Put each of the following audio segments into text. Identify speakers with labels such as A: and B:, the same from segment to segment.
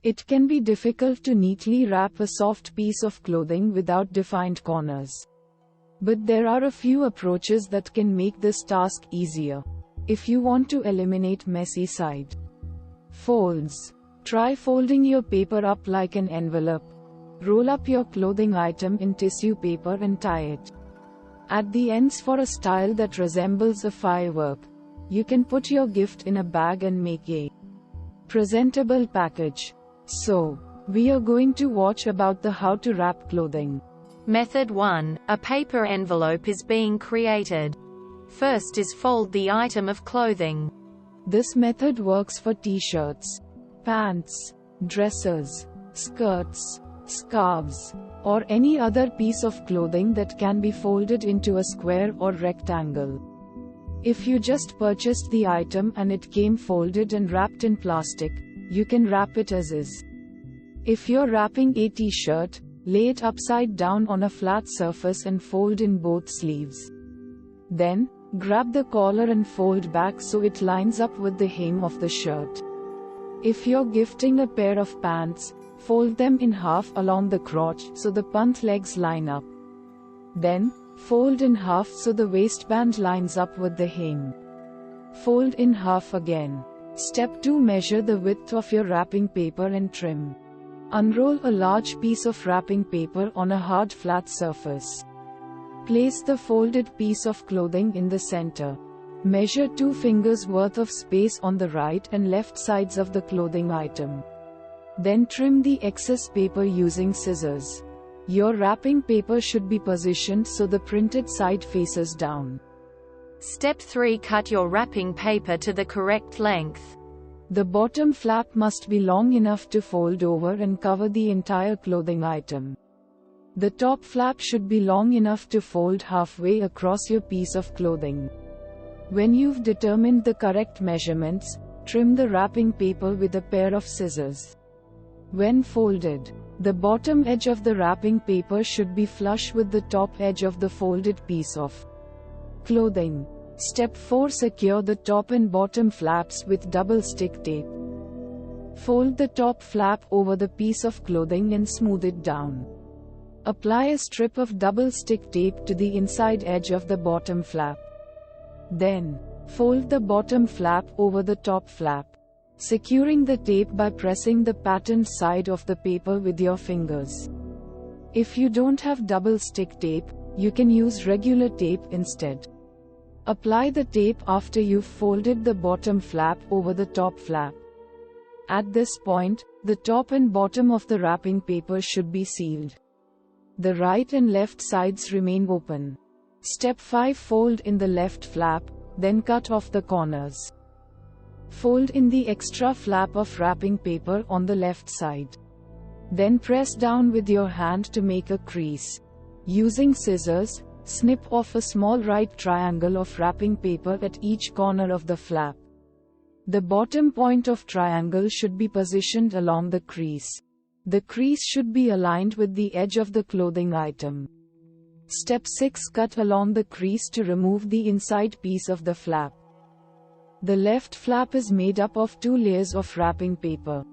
A: It can be difficult to neatly wrap a soft piece of clothing without defined corners. But there are a few approaches that can make this task easier. If you want to eliminate messy side folds, try folding your paper up like an envelope. Roll up your clothing item in tissue paper and tie it at the ends for a style that resembles a firework. You can put your gift in a bag and make a presentable package. So, we are going to watch about the how to wrap clothing.
B: Method 1. A paper envelope is being created. First is fold the item of clothing.
A: This method works for t-shirts, pants, dresses, skirts, scarves, or any other piece of clothing that can be folded into a square or rectangle. If you just purchased the item and it came folded and wrapped in plastic, you can wrap it as is. If you're wrapping a t-shirt, lay it upside down on a flat surface and fold in both sleeves. Then, grab the collar and fold back so it lines up with the hem of the shirt. If you're gifting a pair of pants, fold them in half along the crotch so the pant legs line up. Then, fold in half so the waistband lines up with the hem. Fold in half again. Step 2. Measure the width of your wrapping paper and trim. Unroll a large piece of wrapping paper on a hard flat surface. Place the folded piece of clothing in the center. Measure 2 fingers worth of space on the right and left sides of the clothing item. Then trim the excess paper using scissors. Your wrapping paper should be positioned so the printed side faces down.
B: Step 3. Cut your wrapping paper to the correct length.
A: The bottom flap must be long enough to fold over and cover the entire clothing item. The top flap should be long enough to fold halfway across your piece of clothing. When you've determined the correct measurements, trim the wrapping paper with a pair of scissors. When folded, the bottom edge of the wrapping paper should be flush with the top edge of the folded piece of clothing. Step 4. Secure the top and bottom flaps with double stick tape. Fold the top flap over the piece of clothing and smooth it down. Apply a strip of double stick tape to the inside edge of the bottom flap. Then, fold the bottom flap over the top flap, securing the tape by pressing the patterned side of the paper with your fingers. If you don't have double stick tape, you can use regular tape instead. Apply the tape after you've folded the bottom flap over the top flap. At this point, the top and bottom of the wrapping paper should be sealed. The right and left sides remain open. Step 5. Fold in the left flap, then cut off the corners. Fold in the extra flap of wrapping paper on the left side. Then press down with your hand to make a crease. Using scissors, snip off a small right triangle of wrapping paper at each corner of the flap. The bottom point of triangle should be positioned along the crease. The crease should be aligned with the edge of the clothing item. Step 6. Cut along the crease to remove the inside piece of the flap. The left flap is made up of 2 layers of wrapping paper.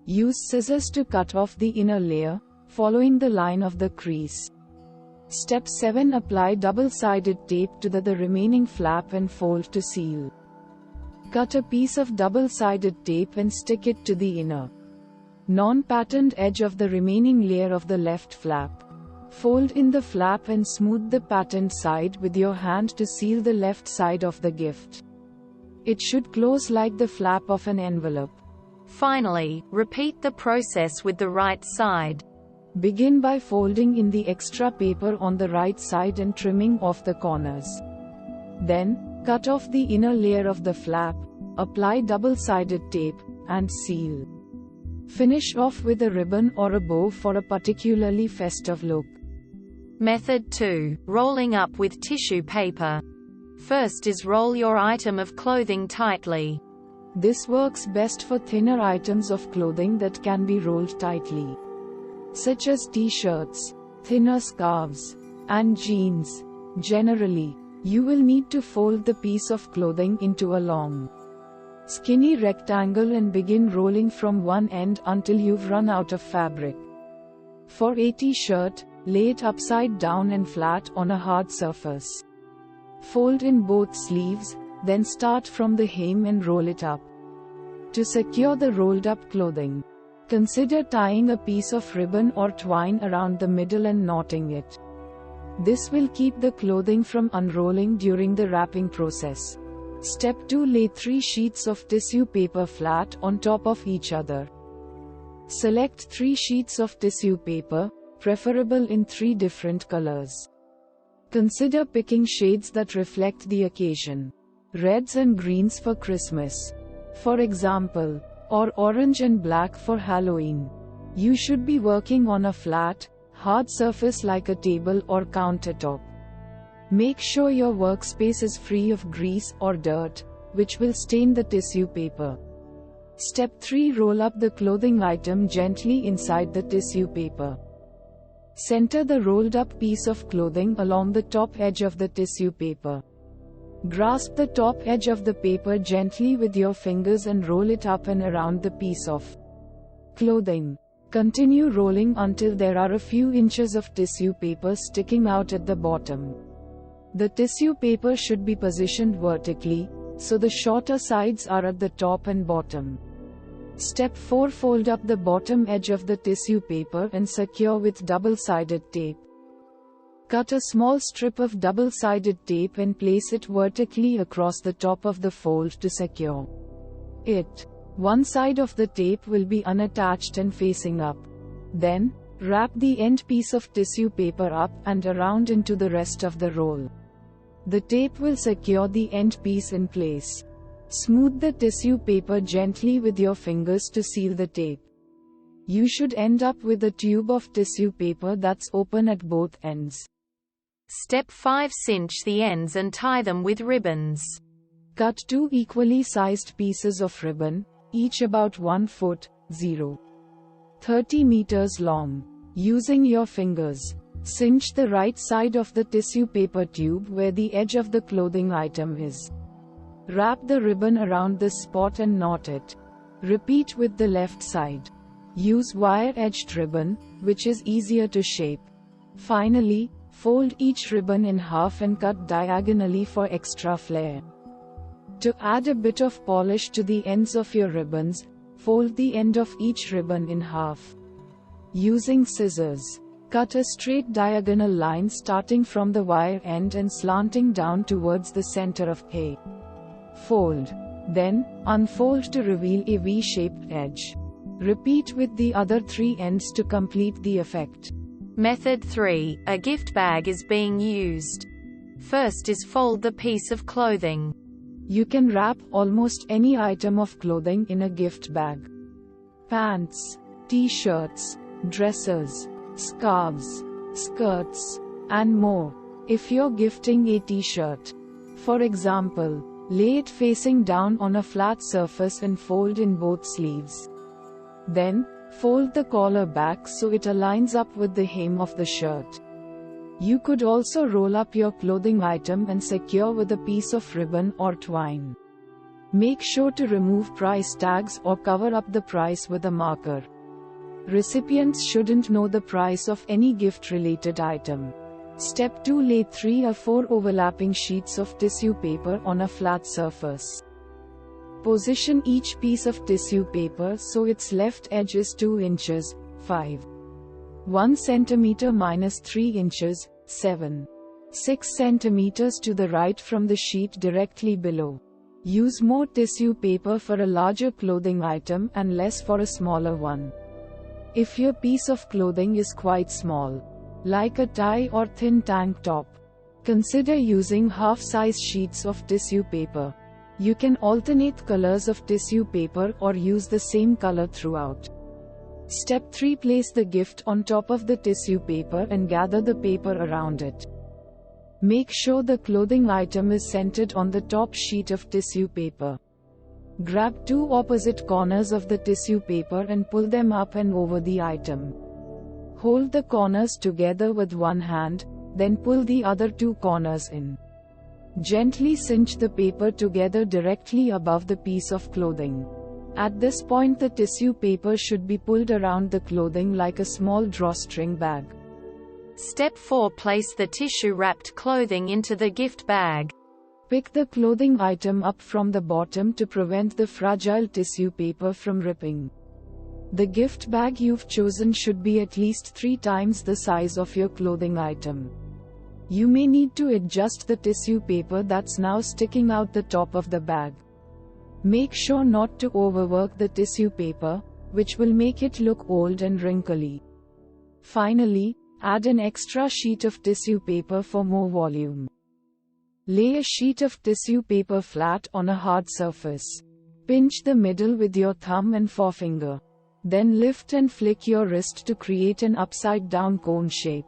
A: Use scissors to cut off the inner layer, following the line of the crease. Step 7. Apply double-sided tape to the remaining flap and fold to seal. Cut a piece of double-sided tape and stick it to the inner, non-patterned edge of the remaining layer of the left flap. Fold in the flap and smooth the patterned side with your hand to seal the left side of the gift. It should close like the flap of an envelope.
B: Finally, repeat the process with the right side.
A: Begin by folding in the extra paper on the right side and trimming off the corners. Then, cut off the inner layer of the flap, apply double-sided tape, and seal. Finish off with a ribbon or a bow for a particularly festive look.
B: Method 2. Rolling up with tissue paper. First is roll your item of clothing tightly.
A: This works best for thinner items of clothing that can be rolled tightly, such as t-shirts, thinner scarves, and jeans. Generally, you will need to fold the piece of clothing into a long skinny rectangle and begin rolling from one end until you've run out of fabric. For a t-shirt, lay it upside down and flat on a hard surface. Fold in both sleeves, then start from the hem and roll it up. To secure the rolled-up clothing, consider tying a piece of ribbon or twine around the middle and knotting it. This will keep the clothing from unrolling during the wrapping process. Step 2. Lay 3 sheets of tissue paper flat on top of each other. Select 3 sheets of tissue paper, preferable in 3 different colors. Consider picking shades that reflect the occasion. Reds and greens for Christmas, for example, or orange and black for Halloween. You should be working on a flat, hard surface like a table or countertop. Make sure your workspace is free of grease or dirt, which will stain the tissue paper. Step 3. Roll up the clothing item gently inside the tissue paper. Center the rolled-up piece of clothing along the top edge of the tissue paper. Grasp the top edge of the paper gently with your fingers and roll it up and around the piece of clothing. Continue rolling until there are a few inches of tissue paper sticking out at the bottom. The tissue paper should be positioned vertically, so the shorter sides are at the top and bottom. Step 4. Fold up the bottom edge of the tissue paper and secure with double-sided tape. Cut a small strip of double-sided tape and place it vertically across the top of the fold to secure it. One side of the tape will be unattached and facing up. Then, wrap the end piece of tissue paper up and around into the rest of the roll. The tape will secure the end piece in place. Smooth the tissue paper gently with your fingers to seal the tape. You should end up with a tube of tissue paper that's open at both ends.
B: Step 5. Cinch the ends and tie them with ribbons.
A: Cut 2 equally sized pieces of ribbon, each about 1 foot, 0.30 meters long. Using your fingers, cinch the right side of the tissue paper tube where the edge of the clothing item is. Wrap the ribbon around this spot and knot it. Repeat with the left side. Use wire-edged ribbon, which is easier to shape. Finally, fold each ribbon in half and cut diagonally for extra flair. To add a bit of polish to the ends of your ribbons, fold the end of each ribbon in half. Using scissors, cut a straight diagonal line starting from the wire end and slanting down towards the center of A. Fold. Then, unfold to reveal a V-shaped edge. Repeat with the other 3 ends to complete the effect.
B: Method 3. A gift bag is being used. First is fold the piece of clothing.
A: You can wrap almost any item of clothing in a gift bag. Pants, t-shirts, dresses, scarves, skirts, and more. If you're gifting a t-shirt, for example, lay it facing down on a flat surface and fold in both sleeves. Then, fold the collar back so it aligns up with the hem of the shirt. You could also roll up your clothing item and secure with a piece of ribbon or twine. Make sure to remove price tags or cover up the price with a marker. Recipients shouldn't know the price of any gift-related item. Step 2. Lay 3 or 4 overlapping sheets of tissue paper on a flat surface. Position each piece of tissue paper so its left edge is 2 inches, 1 centimeter minus 3 inches, 6 centimeters to the right from the sheet directly below. Use more tissue paper for a larger clothing item and less for a smaller one. If your piece of clothing is quite small, like a tie or thin tank top, consider using half-size sheets of tissue paper. You can alternate colors of tissue paper or use the same color throughout. Step 3. Place the gift on top of the tissue paper and gather the paper around it. Make sure the clothing item is centered on the top sheet of tissue paper. Grab 2 opposite corners of the tissue paper and pull them up and over the item. Hold the corners together with one hand, then pull the other 2 corners in. Gently cinch the paper together directly above the piece of clothing. At this point, the tissue paper should be pulled around the clothing like a small drawstring bag.
B: Step 4. Place the tissue-wrapped clothing into the gift bag.
A: Pick the clothing item up from the bottom to prevent the fragile tissue paper from ripping. The gift bag you've chosen should be at least 3 times the size of your clothing item. You may need to adjust the tissue paper that's now sticking out the top of the bag. Make sure not to overwork the tissue paper, which will make it look old and wrinkly. Finally, add an extra sheet of tissue paper for more volume. Lay a sheet of tissue paper flat on a hard surface. Pinch the middle with your thumb and forefinger. Then lift and flick your wrist to create an upside-down cone shape.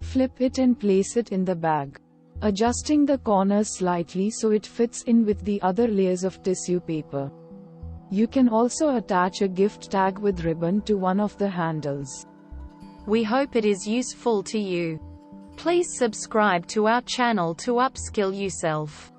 A: Flip it and place it in the bag, adjusting the corners slightly so it fits in with the other layers of tissue paper. You can also attach a gift tag with ribbon to one of the handles.
B: We hope it is useful to you. Please subscribe to our channel to upskill yourself.